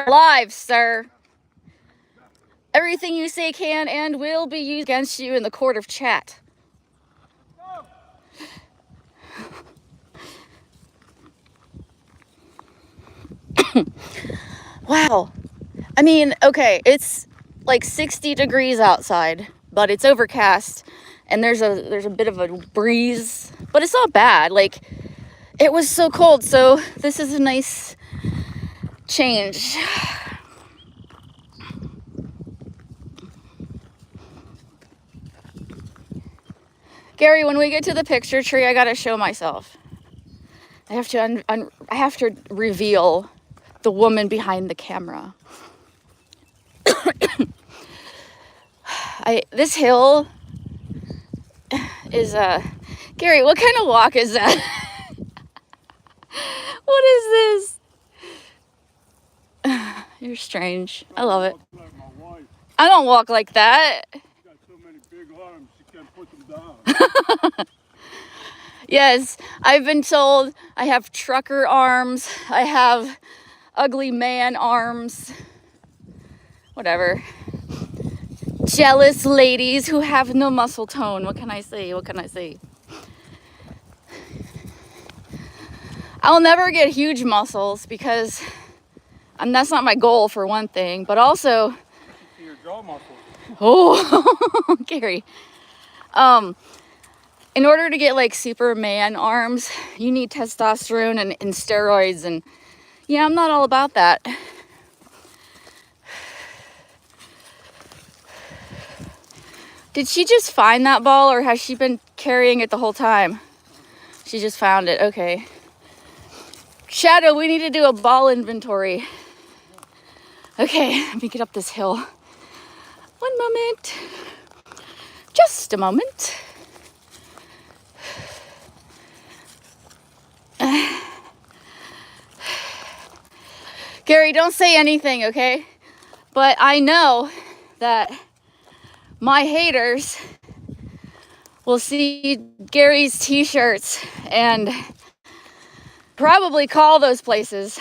live, sir. Everything you say can and will be used against you in the court of chat. Wow. I mean, okay, it's like 60 degrees outside, but it's overcast and there's a bit of a breeze, but it's not bad. Like, it was so cold, so this is a nice change. Gary, when we get to the picture tree, I gotta show myself. I have to reveal the woman behind the camera. This hill is Gary, what kind of walk is that? What is this? You're strange. I love it. I don't walk like that. You got so many big arms, you can't put them down. Yes, I've been told I have trucker arms. I have ugly man arms. Whatever. Jealous ladies who have no muscle tone. What can I say? What can I say? I'll never get huge muscles because that's not my goal, for one thing. But also, your jaw muscles. Oh, Gary. In order to get like Superman arms, you need testosterone and steroids, and yeah, I'm not all about that. Did she just find that ball, or has she been carrying it the whole time? She just found it. Okay. Shadow, we need to do a ball inventory. Okay, let me get up this hill. One moment. Just a moment. Gary, don't say anything, okay? But I know that my haters will see Gary's t-shirts and probably call those places.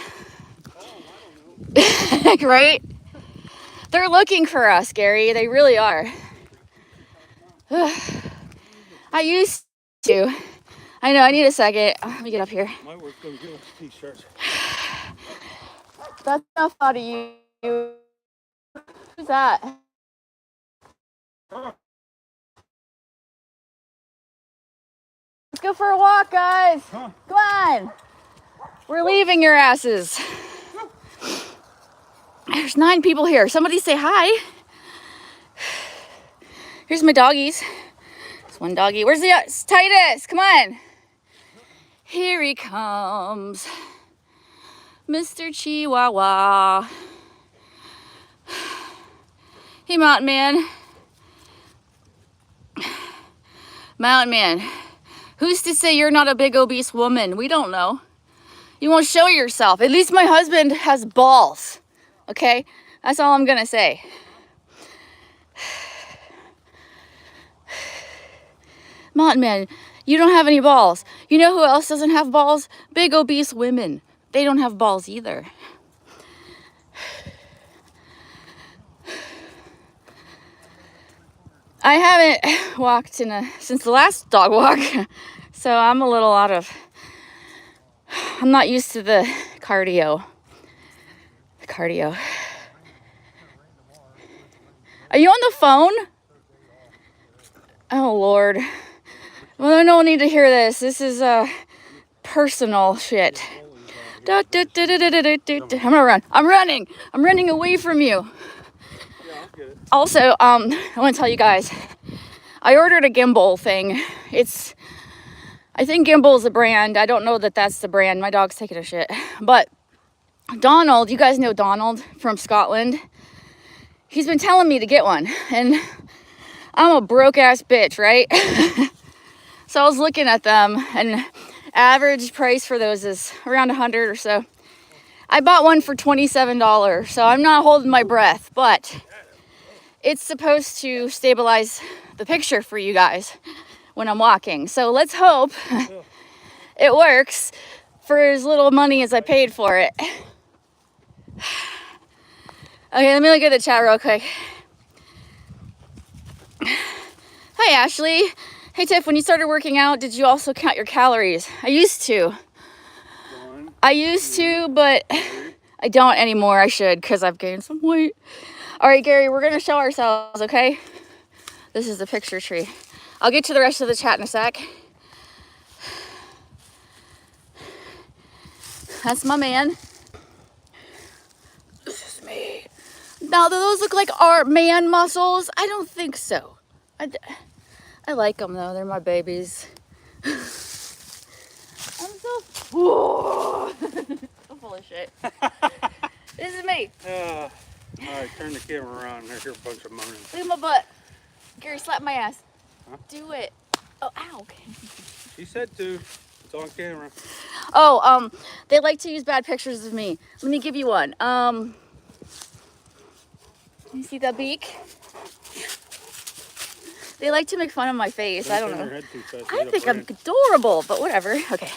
Right? They're looking for us, Gary. They really are. I used to. I know, I need a second. Let me get up here. My work's gonna get us t-shirts. That's enough out of you. Who's that? Let's go for a walk, guys. Come on. We're leaving your asses. There's 9 people here. Somebody say hi. Here's my doggies. There's one doggy. Where's the Titus? Come on. Here he comes. Mr. Chihuahua. Hey, Mountain Man. Mountain Man. Who's to say you're not a big obese woman? We don't know. You won't show yourself. At least my husband has balls. Okay? That's all I'm gonna say. Mountain Man, you don't have any balls. You know who else doesn't have balls? Big obese women. They don't have balls either. I haven't walked since the last dog walk, so I'm a little I'm not used to the cardio. Are you on the phone? Oh, Lord. Well, I don't need to hear this. This is personal shit. I'm gonna run. I'm running away from you. Also, I want to tell you guys, I ordered a Gimbal thing. I think Gimbal is a brand. I don't know that that's the brand. My dog's taking a shit. But Donald, you guys know Donald from Scotland. He's been telling me to get one. And I'm a broke ass bitch, right? So I was looking at them, and average price for those is around 100 or so. I bought one for $27, so I'm not holding my breath, but it's supposed to stabilize the picture for you guys when I'm walking. So let's hope it works for as little money as I paid for it. Okay, let me look at the chat real quick. Hi, Ashley. Hey, Tiff, when you started working out, did you also count your calories? I used to. But I don't anymore. I should, because I've gained some weight. All right, Gary, we're going to show ourselves, okay? This is the picture tree. I'll get to the rest of the chat in a sec. That's my man. This is me. Now, do those look like our man muscles? I don't think so. I like them, though. They're my babies. I'm so full of shit. This is me. All right, turn the camera around. I hear a bunch of moaning. Look at my butt. Gary, slap my ass. Huh? Do it. Oh, ow. He said to. It's on camera. Oh, they like to use bad pictures of me. Let me give you one. You see that beak? They like to make fun of my face. I don't know. I think I'm adorable, but whatever. Okay.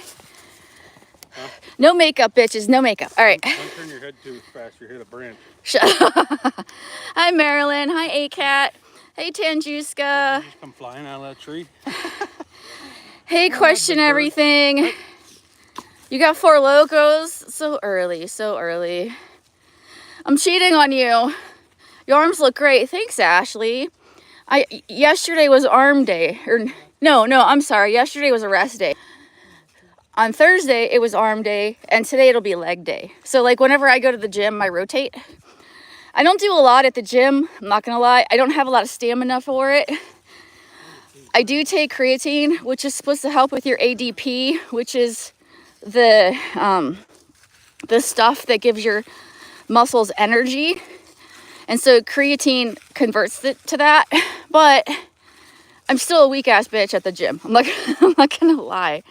Huh? No makeup, bitches. No makeup. All right. Don't turn your head too fast. You hit a branch. Hi, Marilyn. Hi, A-Cat. Hey, Tanjuska. Just come flying out of that tree. Hey, question everything. You got 4 locos? So early, so early. I'm cheating on you. Your arms look great. Thanks, Ashley. Yesterday was arm day. No, I'm sorry. Yesterday was a rest day. On Thursday, it was arm day, and today it'll be leg day. So, like, whenever I go to the gym, I rotate. I don't do a lot at the gym. I'm not going to lie. I don't have a lot of stamina for it. I do take creatine, which is supposed to help with your ADP, which is the stuff that gives your muscles energy. And so creatine converts it to that. But I'm still a weak-ass bitch at the gym. I'm not going to lie.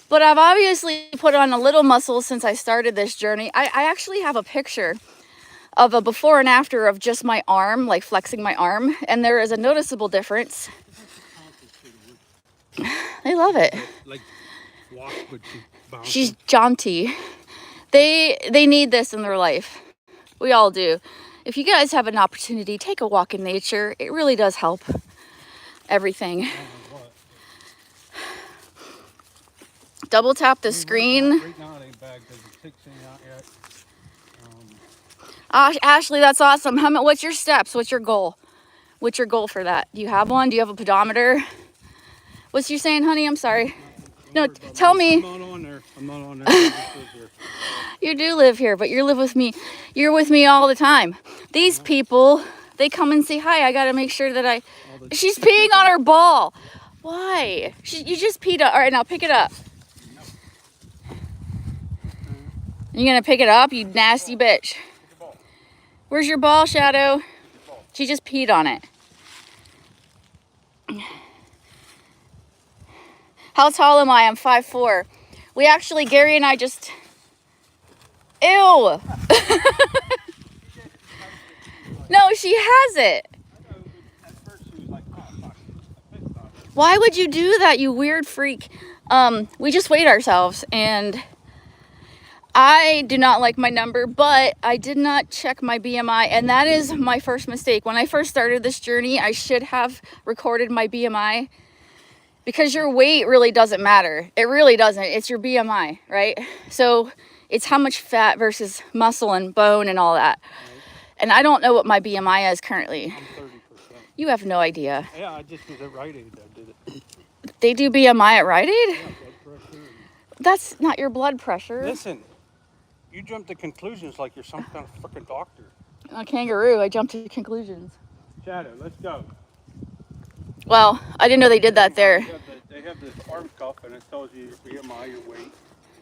But I've obviously put on a little muscle since I started this journey. I actually have a picture of a before and after of just my arm, like flexing my arm. And there is a noticeable difference. They love it. Like, walk, but she's jaunty. They need this in their life. We all do. If you guys have an opportunity, take a walk in nature. It really does help everything. Double tap the screen. Right now it ain't bad because the tick's ain't out yet. Ashley, that's awesome. What's your steps? What's your goal? What's your goal for that? Do you have one? Do you have a pedometer? What's you saying, honey? I'm sorry. No, tell me. I'm not on there. I just live here. You do live here, but you live with me. You're with me all the time. These people, they come and say hi. I got to make sure that she's peeing on her ball. Why? You just peed up. All right, now pick it up. You going to pick it up, you nasty bitch? Where's your ball, Shadow? She just peed on it. How tall am I? I'm 5'4". We actually, Gary and I just... Ew! No, she has it. Why would you do that, you weird freak? We just weighed ourselves, and I do not like my number, but I did not check my BMI, and that is my first mistake. When I first started this journey, I should have recorded my BMI, because your weight really doesn't matter. It really doesn't. It's your BMI, right? So it's how much fat versus muscle and bone and all that. Right. And I don't know what my BMI is currently. I'm 30%. You have no idea. Yeah, I just was at Rite Aid that did it. They do BMI at Rite Aid? Yeah, blood pressure. That's not your blood pressure. Listen, you jump to conclusions like you're some kind of freaking doctor. A kangaroo, I jumped to conclusions. Shadow, let's go. Well, I didn't know they did that there. They have this arm cuff, and it tells you your BMI, your weight,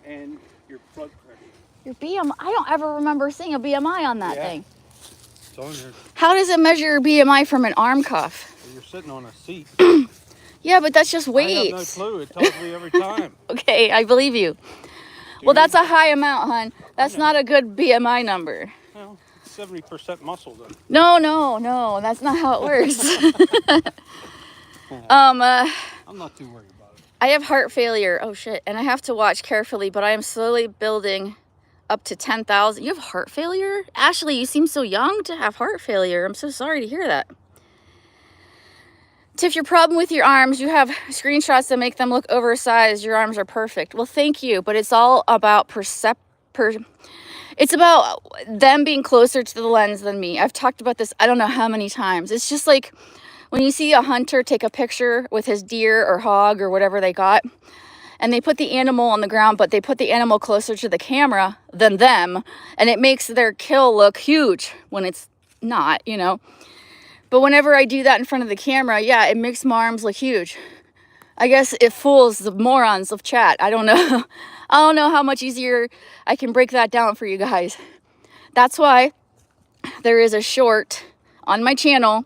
and your blood pressure. Your BMI? I don't ever remember seeing a BMI on that thing. It's on there. How does it measure your BMI from an arm cuff? Well, you're sitting on a seat. Yeah, but that's just weight. I have no clue. It tells me every time. Okay, I believe you. Well, that's a high amount, hon. That's not a good BMI number. Well, 70% muscle, then. No. That's not how it works. I'm not too worried about it. I have heart failure. Oh, shit. And I have to watch carefully, but I am slowly building up to 10,000. You have heart failure? Ashley, you seem so young to have heart failure. I'm so sorry to hear that. Tiff, your problem with your arms, you have screenshots that make them look oversized. Your arms are perfect. Well, thank you, but it's all about it's about them being closer to the lens than me. I've talked about this I don't know how many times. It's just like when you see a hunter take a picture with his deer or hog or whatever they got, and they put the animal on the ground, but they put the animal closer to the camera than them, and it makes their kill look huge when it's not, you know. But whenever I do that in front of the camera, yeah, it makes my arms look huge. I guess it fools the morons of chat. I don't know. I don't know how much easier I can break that down for you guys. That's why there is a short on my channel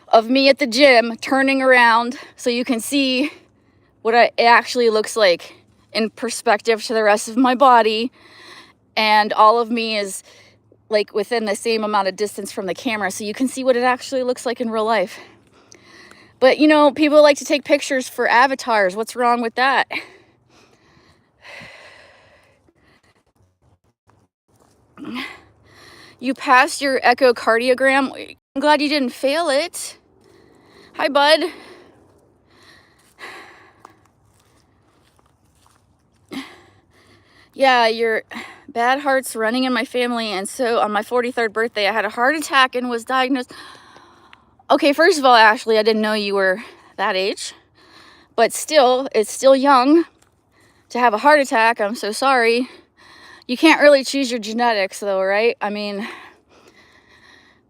of me at the gym turning around so you can see what it actually looks like in perspective to the rest of my body. And all of me is like within the same amount of distance from the camera so you can see what it actually looks like in real life. But you know, people like to take pictures for avatars. What's wrong with that? You passed your echocardiogram. I'm glad you didn't fail it. Hi, bud. Yeah, your bad heart's running in my family. And so on my 43rd birthday, I had a heart attack and was diagnosed. Okay, first of all, Ashley, I didn't know you were that age. But still, it's still young to have a heart attack. I'm so sorry. You can't really choose your genetics, though, right? I mean,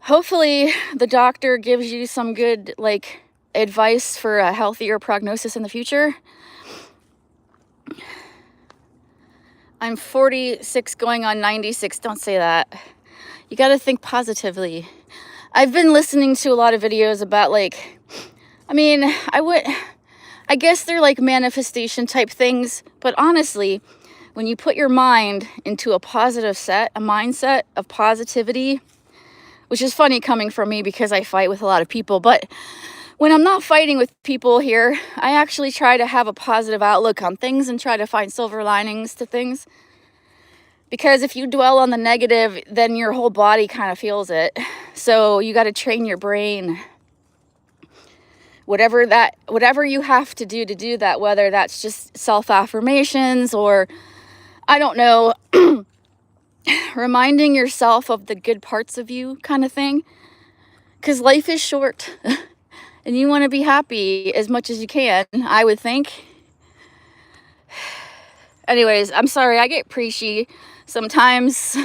hopefully the doctor gives you some good, like, advice for a healthier prognosis in the future. I'm 46 going on 96. Don't say that. You got to think positively. I've been listening to a lot of videos about, like, I mean, I guess they're like manifestation type things, but honestly, when you put your mind into a mindset of positivity, which is funny coming from me because I fight with a lot of people, but when I'm not fighting with people here, I actually try to have a positive outlook on things and try to find silver linings to things. Because if you dwell on the negative, then your whole body kind of feels it. So you got to train your brain. Whatever you have to do that, whether that's just self-affirmations or, I don't know, reminding yourself of the good parts of you kind of thing. Because life is short and you want to be happy as much as you can, I would think. Anyways, I'm sorry, I get preachy sometimes.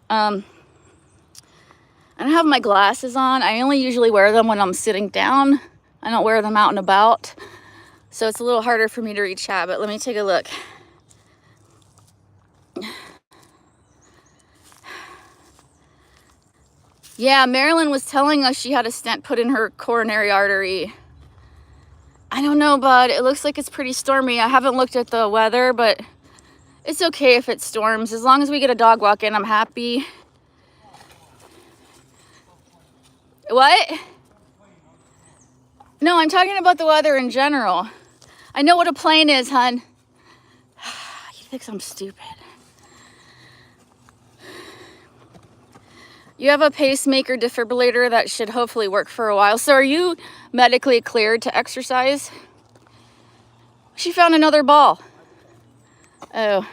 I don't have my glasses on. I only usually wear them when I'm sitting down. I don't wear them out and about. So it's a little harder for me to read chat, but let me take a look. Yeah, Marilyn was telling us she had a stent put in her coronary artery. I don't know, bud. It looks like it's pretty stormy. I haven't looked at the weather, but it's okay if it storms. As long as we get a dog walk in, I'm happy. What? No, I'm talking about the weather in general. I know what a plane is, hun. He thinks I'm stupid. You have a pacemaker defibrillator that should hopefully work for a while. So are you medically cleared to exercise? She found another ball. Oh.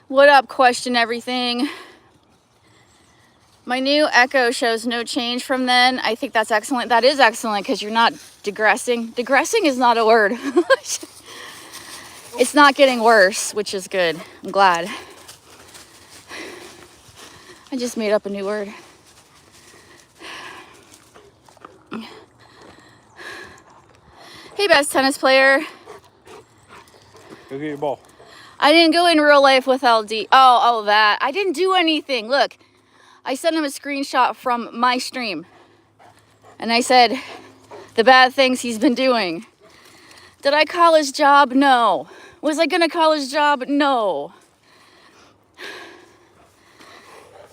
What up, question everything? My new Echo shows no change from then. I think that's excellent. That is excellent because you're not digressing. Digressing is not a word. It's not getting worse, which is good. I'm glad. I just made up a new word. Hey, best tennis player. Go get your ball. I didn't go in real life with LD. Oh, that. I didn't do anything. Look. I sent him a screenshot from my stream. And I said the bad things he's been doing. Did I call his job? No. Was I gonna call his job? No.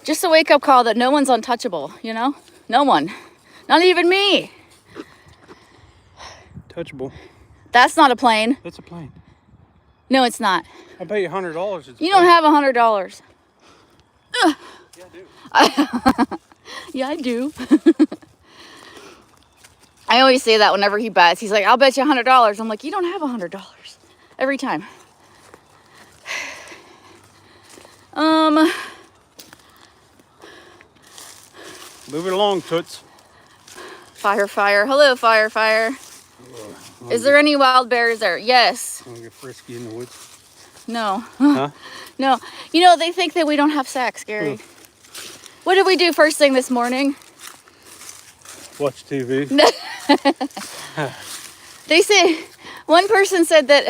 Just a wake-up call that no one's untouchable, you know? No one. Not even me. Touchable. That's not a plane. That's a plane. No, it's not. I pay you $100. It's You don't have $100. Yeah, I do. Yeah, I do. I always say that whenever he bets. He's like, I'll bet you $100. I'm like, you don't have $100. Every time. Moving along, Toots. Fire, fire. Hello, fire, fire. Is there any wild bears there? Yes. Want to get frisky in the woods? No. Huh? No. You know, they think that we don't have sex, Gary. What did we do first thing this morning? Watch TV. They say, one person said that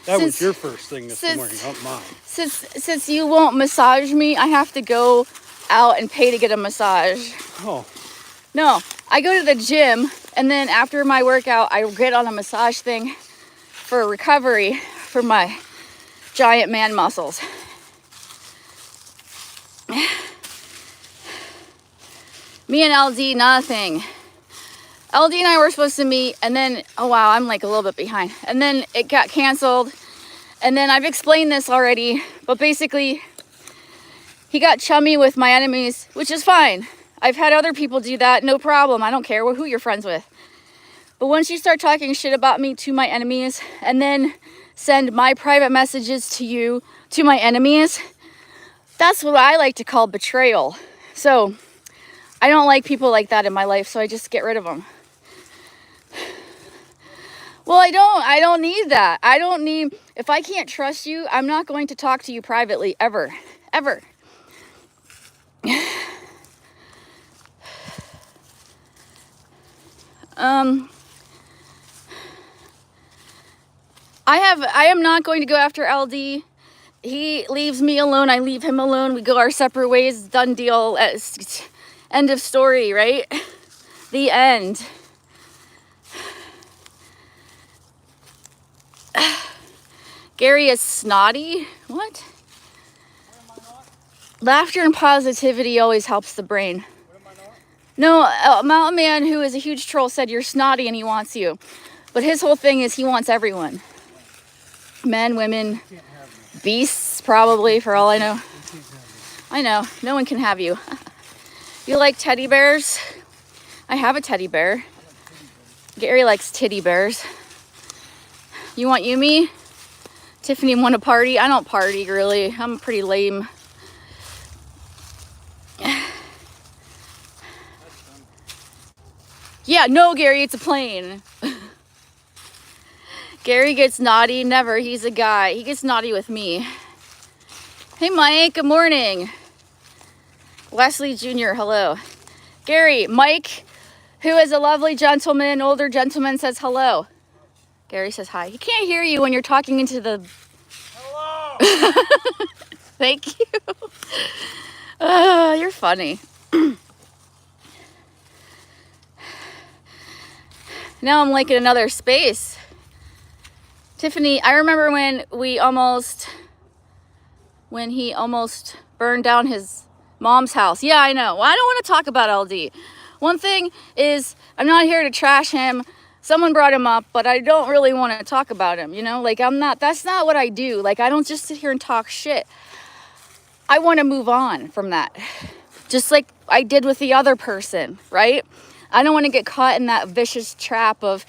That was your first thing this morning, not mine. Since you won't massage me, I have to go out and pay to get a massage. Oh. No, I go to the gym, and then after my workout, I get on a massage thing for recovery for my giant man muscles. Me and LD, nothing. LD and I were supposed to meet, and then, oh wow, I'm like a little bit behind. And then it got canceled. And then I've explained this already, but basically, he got chummy with my enemies, which is fine. I've had other people do that, no problem. I don't care who you're friends with. But once you start talking shit about me to my enemies, and then send my private messages to you, to my enemies, that's what I like to call betrayal. So, I don't like people like that in my life, so I just get rid of them. Well, I don't need that. I don't need, if I can't trust you, I'm not going to talk to you privately, ever. Ever. I am not going to go after LD. He leaves me alone, I leave him alone. We go our separate ways, done deal. End of story, right? The end. Gary is snotty. What? Laughter and positivity always helps the brain. No, a mountain man who is a huge troll said you're snotty and he wants you. But his whole thing is he wants everyone. Men, women, beasts, probably, for all I know. I know. No one can have you. You like teddy bears? I have a teddy bear. Gary likes teddy bears. You want Yumi? Tiffany want to party? I don't party, really. I'm pretty lame. Yeah, no, Gary, it's a plane. Gary gets naughty. Never. He's a guy. He gets naughty with me. Hey, Mike. Good morning. Wesley Jr., hello. Gary, Mike, who is a lovely gentleman, older gentleman, says hello. Gary says hi. He can't hear you when you're talking into the... Hello! Thank you. You're funny. Now I'm like in another space. Tiffany, I remember when he almost burned down his mom's house. Yeah, I know. Well, I don't want to talk about LD. One thing is, I'm not here to trash him. Someone brought him up, but I don't really want to talk about him, you know? Like, that's not what I do. Like, I don't just sit here and talk shit. I want to move on from that. Just like I did with the other person, right? I don't want to get caught in that vicious trap of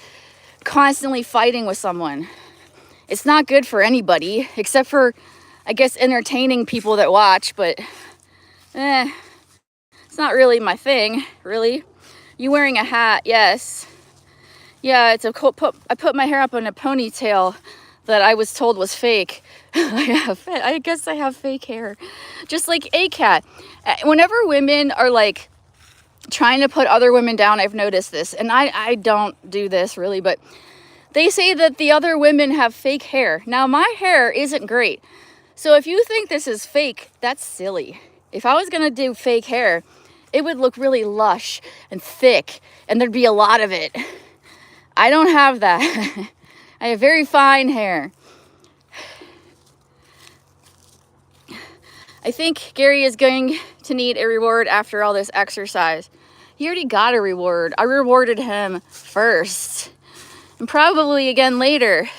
constantly fighting with someone. It's not good for anybody, except for, I guess, entertaining people that watch, but it's not really my thing, really. You wearing a hat? Yes. Yeah, it's I put my hair up in a ponytail that I was told was fake. I guess I have fake hair. Just like A-Cat. Whenever women are like trying to put other women down, I've noticed this. And I don't do this really, but they say that the other women have fake hair. Now, my hair isn't great. So if you think this is fake, that's silly. If I was going to do fake hair, it would look really lush and thick, and there'd be a lot of it. I don't have that. I have very fine hair. I think Gary is going to need a reward after all this exercise. He already got a reward. I rewarded him first. And probably again later.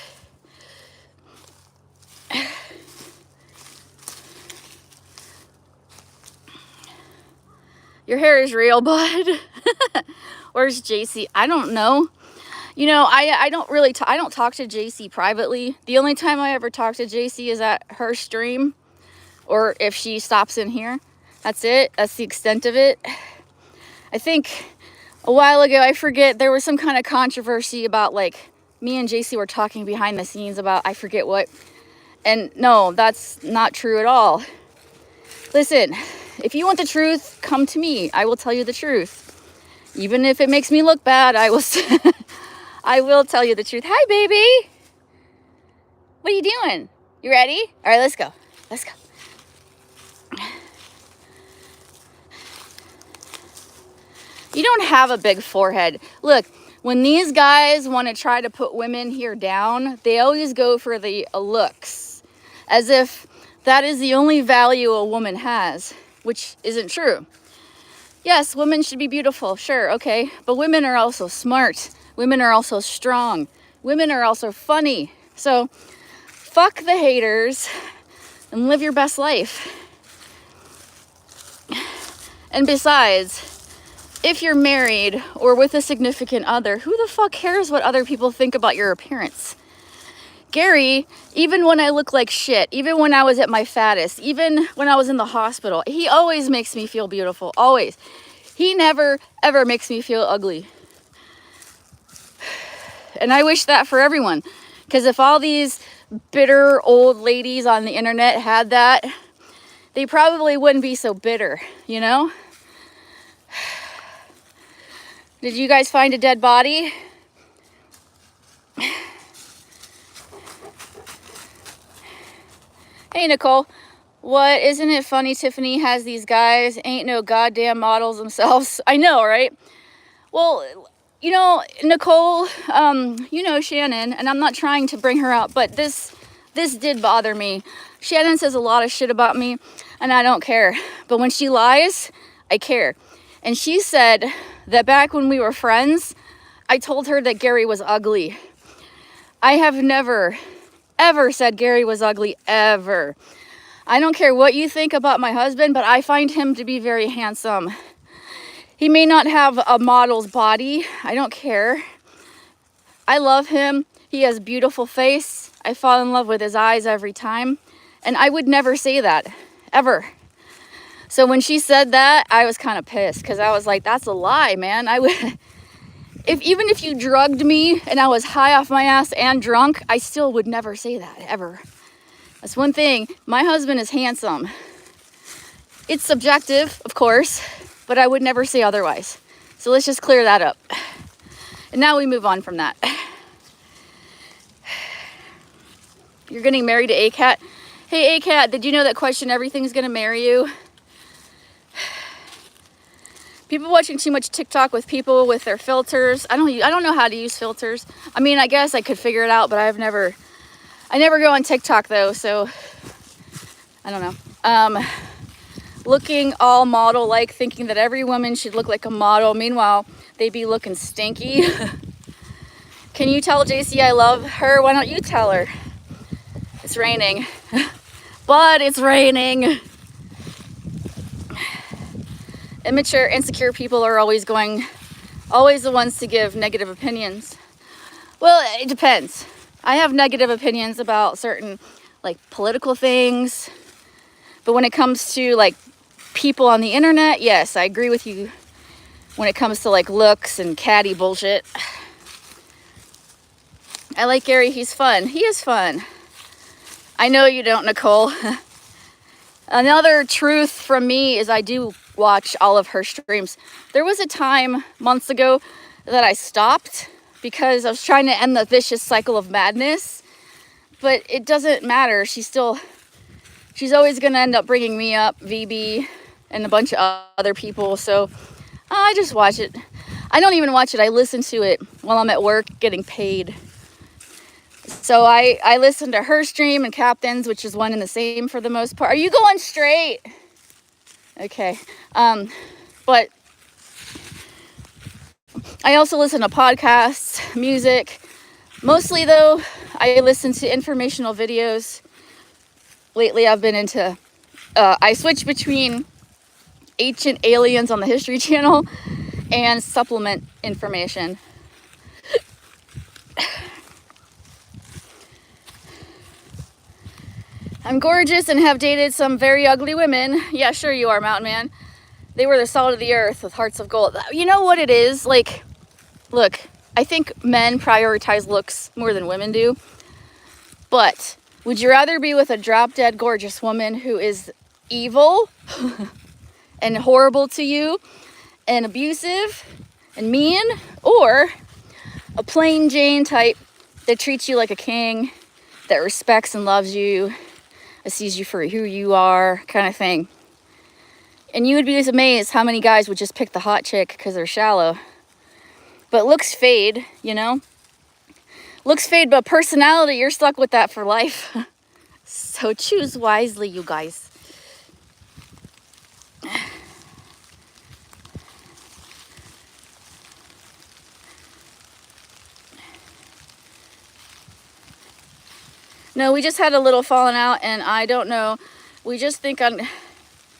Your hair is real, bud. Where's JC? I don't know. You know, I don't really, I don't talk to JC privately. The only time I ever talk to JC is at her stream or if she stops in here. That's it. That's the extent of it. I think a while ago, I forget, there was some kind of controversy about like me and JC were talking behind the scenes about I forget what. And no, that's not true at all. Listen, if you want the truth, come to me. I will tell you the truth. Even if it makes me look bad, I will I will tell you the truth. Hi, baby. What are you doing? You ready? All right, let's go. Let's go. You don't have a big forehead. Look, when these guys want to try to put women here down, they always go for the looks, as if that is the only value a woman has, which isn't true. Yes, women should be beautiful, sure, okay, but women are also smart. Women are also strong. Women are also funny. So fuck the haters and live your best life. And besides, if you're married or with a significant other, who the fuck cares what other people think about your appearance? Gary, even when I look like shit, even when I was at my fattest, even when I was in the hospital, he always makes me feel beautiful, always. He never, ever makes me feel ugly. And I wish that for everyone. Because if all these bitter old ladies on the internet had that, they probably wouldn't be so bitter, you know? Did you guys find a dead body? Hey, Nicole. What, isn't it funny Tiffany has these guys ain't no goddamn models themselves? I know, right? Well, you know, Nicole, you know Shannon, and I'm not trying to bring her up, but this did bother me. Shannon says a lot of shit about me, and I don't care. But when she lies, I care. And she said that back when we were friends, I told her that Gary was ugly. I have never, ever said Gary was ugly, ever. I don't care what you think about my husband, but I find him to be very handsome. He may not have a model's body. I don't care. I love him. He has a beautiful face. I fall in love with his eyes every time. And I would never say that, ever. So when she said that, I was kind of pissed because I was like, that's a lie, man. I would, even if you drugged me and I was high off my ass and drunk, I still would never say that, ever. That's one thing. My husband is handsome. It's subjective, of course, but I would never say otherwise. So let's just clear that up. And now we move on from that. You're getting married to ACAT. Hey, ACAT, did you know that Question Everything's gonna marry you? People watching too much TikTok with people with their filters. I don't know how to use filters. I mean, I guess I could figure it out, but I never go on TikTok though, so I don't know. Looking all model-like, thinking that every woman should look like a model. Meanwhile, they be looking stinky. Can you tell JC I love her? Why don't you tell her? It's raining. But it's raining. Immature, insecure people are always the ones to give negative opinions. Well, it depends. I have negative opinions about certain, like, political things. But when it comes to, like, people on the internet, yes, I agree with you when it comes to, like, looks and catty bullshit. I like Gary. He's fun. He is fun. I know you don't, Nicole. Another truth from me is I do watch all of her streams. There was a time months ago that I stopped because I was trying to end the vicious cycle of madness, but it doesn't matter. She's always going to end up bringing me up, VB, and a bunch of other people, so I just watch it. I don't even watch it. I listen to it while I'm at work getting paid. So I listen to her stream and Captain's, which is one and the same for the most part. Are you going straight? Okay. But I also listen to podcasts, music. Mostly, though, I listen to informational videos. Lately, I've been into... I switch between Ancient Aliens on the History Channel and supplement information. I'm gorgeous and have dated some very ugly women. Yeah, sure you are, Mountain Man. They were the salt of the earth with hearts of gold. You know what it is? Like, look, I think men prioritize looks more than women do. But would you rather be with a drop-dead gorgeous woman who is evil and horrible to you and abusive and mean, or a plain Jane type that treats you like a king, that respects and loves you, that sees you for who you are, kind of thing? And you would be amazed how many guys would just pick the hot chick because they're shallow. But looks fade, you know? Looks fade, but personality, you're stuck with that for life. So choose wisely, you guys. No, we just had a little falling out, and I don't know. We just think on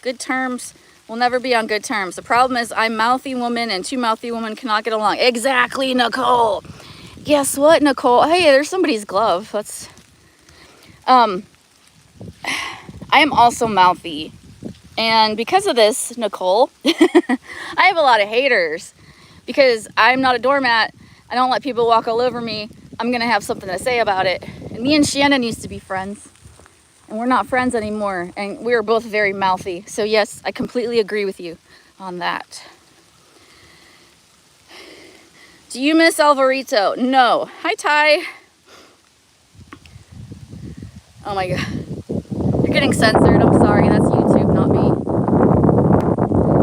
good terms. We'll never be on good terms. The problem is I'm mouthy woman, and two mouthy women cannot get along. Exactly, Nicole. Guess what, Nicole? Hey, there's somebody's glove. That's I am also mouthy. And because of this, Nicole, I have a lot of haters. Because I'm not a doormat. I don't let people walk all over me. I'm going to have something to say about it. And me and Shannon used to be friends. And we're not friends anymore. And we are both very mouthy. So yes, I completely agree with you on that. Do you miss Alvarito? No. Hi, Ty. Oh my God. You're getting censored. I'm sorry. That's YouTube, not me.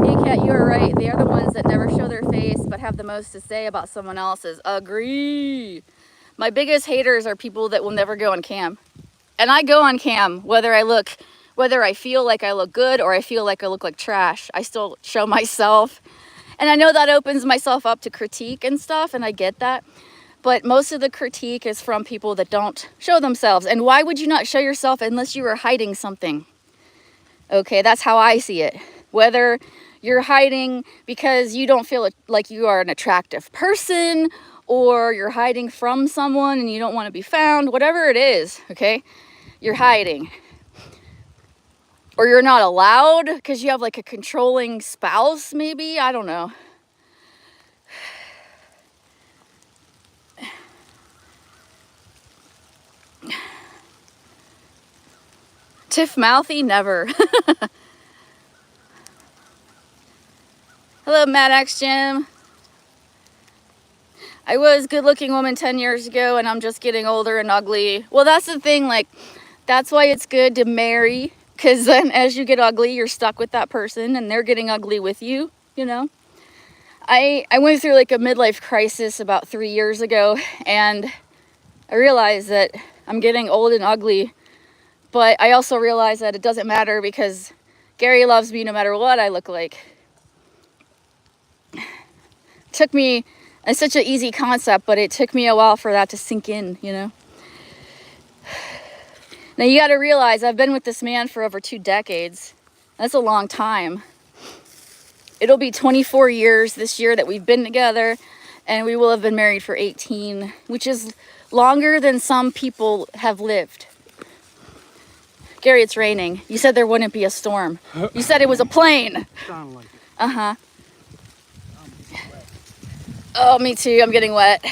Hey, Kat, you are right. They are the ones that never show their face but have the most to say about someone else's. Agree. My biggest haters are people that will never go on cam. And I go on cam whether I feel like I look good or I feel like I look like trash. I still show myself. And I know that opens myself up to critique and stuff, and I get that. But most of the critique is from people that don't show themselves. And why would you not show yourself unless you were hiding something? Okay, that's how I see it. Whether you're hiding because you don't feel like you are an attractive person, or you're hiding from someone and you don't want to be found, whatever it is, okay? You're hiding. Or you're not allowed because you have like a controlling spouse, maybe? I don't know. Tiff mouthy? Never. Hello, Mad X Jim. I was a good-looking woman 10 years ago, and I'm just getting older and ugly. Well, that's the thing. Like, that's why it's good to marry. Because then as you get ugly, you're stuck with that person and they're getting ugly with you, you know. I went through like a midlife crisis about 3 years ago, and I realized that I'm getting old and ugly. But I also realized that it doesn't matter because Gary loves me no matter what I look like. Took me, it's such an easy concept, but it took me a while for that to sink in, you know. Now you got to realize I've been with this man for over 2 decades. That's a long time. It'll be 24 years this year that we've been together, and we will have been married for 18, which is longer than some people have lived. Gary, it's raining. You said there wouldn't be a storm. You said it was a plane. Sound like it. Uh-huh. Oh, me too. I'm getting wet.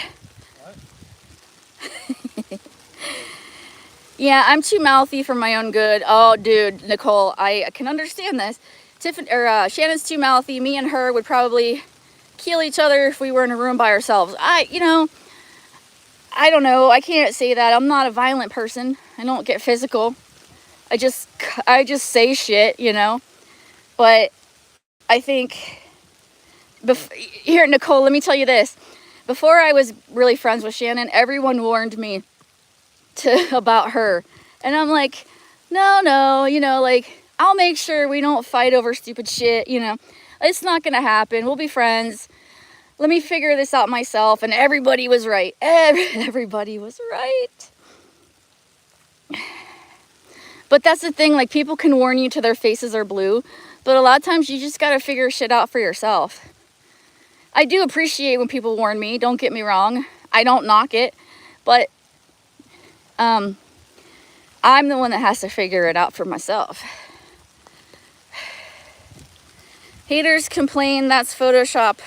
Yeah, I'm too mouthy for my own good. Oh, dude, Nicole, I can understand this. Shannon's too mouthy. Me and her would probably kill each other if we were in a room by ourselves. I don't know. I can't say that. I'm not a violent person. I don't get physical. I just say shit, you know. But I think here, Nicole, let me tell you this. Before I was really friends with Shannon, everyone warned me about her. And I'm like, no, you know, like, I'll make sure we don't fight over stupid shit, you know. It's not gonna happen. We'll be friends. Let me figure this out myself. And everybody was right. Everybody was right. But that's the thing, like, people can warn you till their faces are blue, but a lot of times you just gotta figure shit out for yourself. I do appreciate when people warn me, don't get me wrong. I don't knock it, but I'm the one that has to figure it out for myself. Haters complain that's Photoshop.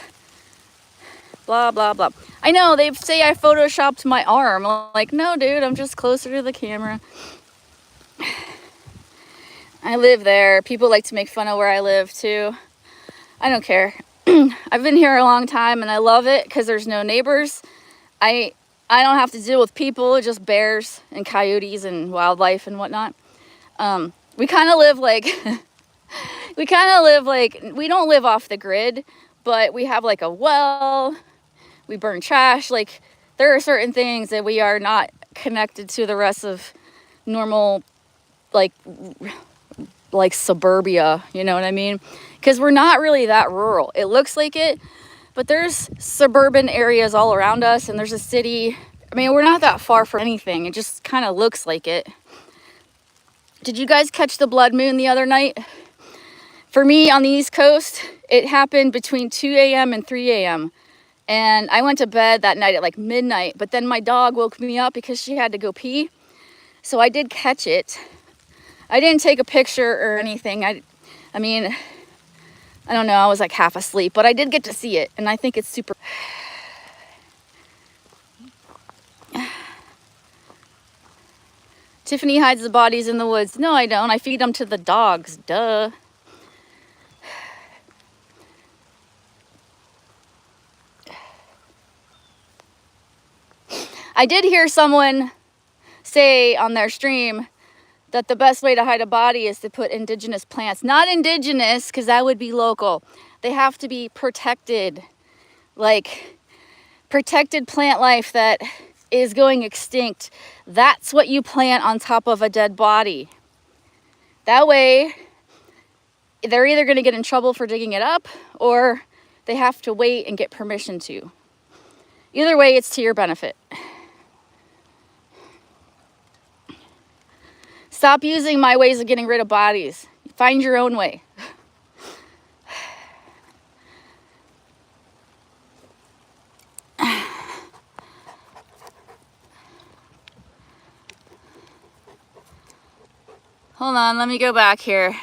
Blah, blah, blah. I know, they say I Photoshopped my arm. Like, no, dude, I'm just closer to the camera. I live there. People like to make fun of where I live, too. I don't care. I've been here a long time, and I love it because there's no neighbors. I don't have to deal with people, just bears and coyotes and wildlife and whatnot. We kind of live like... we don't live off the grid, but we have like a well, we burn trash. Like, there are certain things that we are not connected to the rest of normal, like suburbia, you know what I mean? Because we're not really that rural. It looks like it, but there's suburban areas all around us, and there's a city. I mean, we're not that far from anything. It just kind of looks like it. Did you guys catch the blood moon the other night? For me, on the East Coast, it happened between 2 a.m. and 3 a.m. And I went to bed that night at like midnight, but then my dog woke me up because she had to go pee. So I did catch it. I didn't take a picture or anything. I mean, I don't know, I was like half asleep, but I did get to see it, and I think it's super... Tiffany hides the bodies in the woods. No, I don't. I feed them to the dogs. Duh. I did hear someone say on their stream that the best way to hide a body is to put indigenous plants. Not indigenous, because that would be local. They have to be protected. Like, protected plant life that is going extinct. That's what you plant on top of a dead body. That way, they're either going to get in trouble for digging it up, or they have to wait and get permission to. Either way, it's to your benefit. Stop using my ways of getting rid of bodies. Find your own way. Hold on, let me go back here.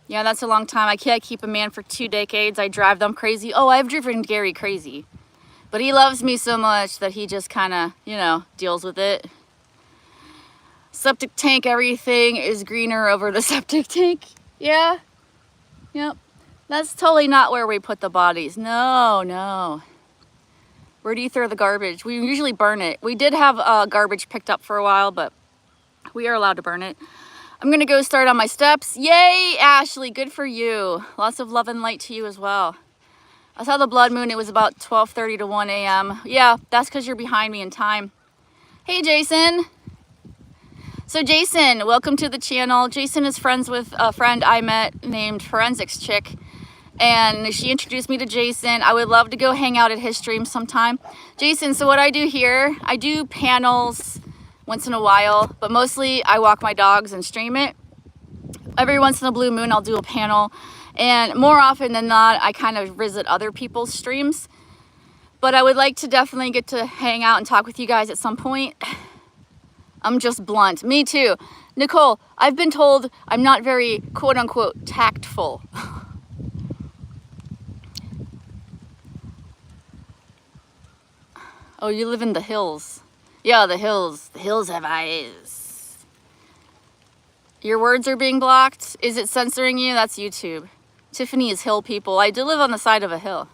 Yeah, that's a long time. I can't keep a man for 2 decades. I drive them crazy. Oh, I've driven Gary crazy. But he loves me so much that he just kind of, you know, deals with it. Septic tank, everything is greener over the septic tank. Yeah. Yep. That's totally not where we put the bodies. No, no. Where do you throw the garbage? We usually burn it. We did have garbage picked up for a while, but we are allowed to burn it. I'm going to go start on my steps. Yay, Ashley. Good for you. Lots of love and light to you as well. I saw the blood moon. It was about 12:30 to 1 a.m. Yeah, that's because you're behind me in time. Hey, Jason. So, Jason, welcome to the channel. Jason is friends with a friend I met named Forensics Chick, and she introduced me to Jason. I would love to go hang out at his stream sometime. Jason, so what I do here, I do panels once in a while, but mostly I walk my dogs and stream it. Every once in a blue moon, I'll do a panel. And more often than not, I kind of visit other people's streams. But I would like to definitely get to hang out and talk with you guys at some point. I'm just blunt. Me too. Nicole, I've been told I'm not very quote-unquote tactful. Oh, you live in the hills. Yeah, the hills. The hills have eyes. Your words are being blocked. Is it censoring you? That's YouTube. Tiffany is hill people. I do live on the side of a hill.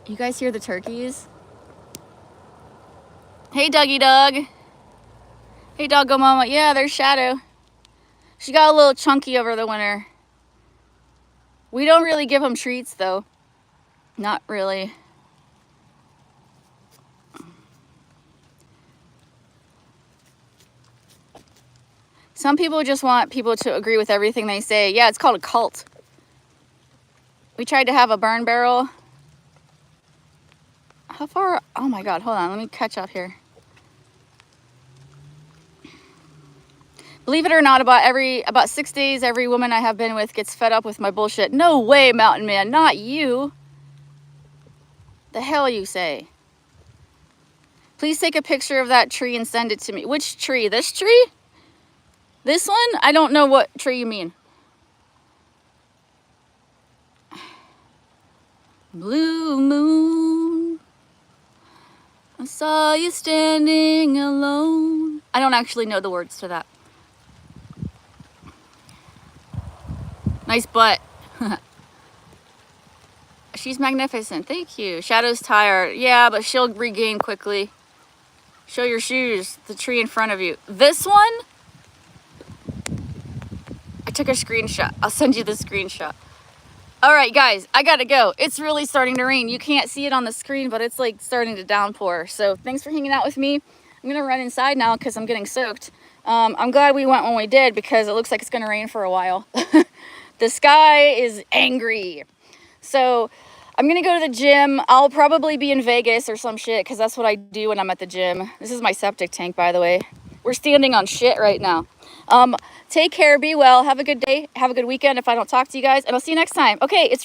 You guys hear the turkeys? Hey, Dougie Doug. Hey, Doggo Mama. Yeah, there's Shadow. She got a little chunky over the winter. We don't really give them treats, though. Not really. Some people just want people to agree with everything they say. Yeah, it's called a cult. We tried to have a burn barrel. How far? Oh my God, hold on, let me catch up here. Believe it or not, about 6 days, every woman I have been with gets fed up with my bullshit. No way, Mountain Man, not you. The hell you say? Please take a picture of that tree and send it to me. Which tree? This tree? This one? I don't know what tree you mean. Blue moon, I saw you standing alone. I don't actually know the words to that. Nice butt. She's magnificent. Thank you. Shadow's tired. Yeah, but she'll regain quickly. Show your shoes. The tree in front of you. This one? I took a screenshot. I'll send you the screenshot. All right, guys, I gotta go. It's really starting to rain. You can't see it on the screen, but it's like starting to downpour. So thanks for hanging out with me. I'm gonna run inside now because I'm getting soaked. I'm glad we went when we did because it looks like it's gonna rain for a while. The sky is angry. So I'm gonna go to the gym. I'll probably be in Vegas or some shit because that's what I do when I'm at the gym. This is my septic tank, by the way. We're standing on shit right now. Take care, be well, have a good day, have a good weekend if I don't talk to you guys, and I'll see you next time. Okay, it's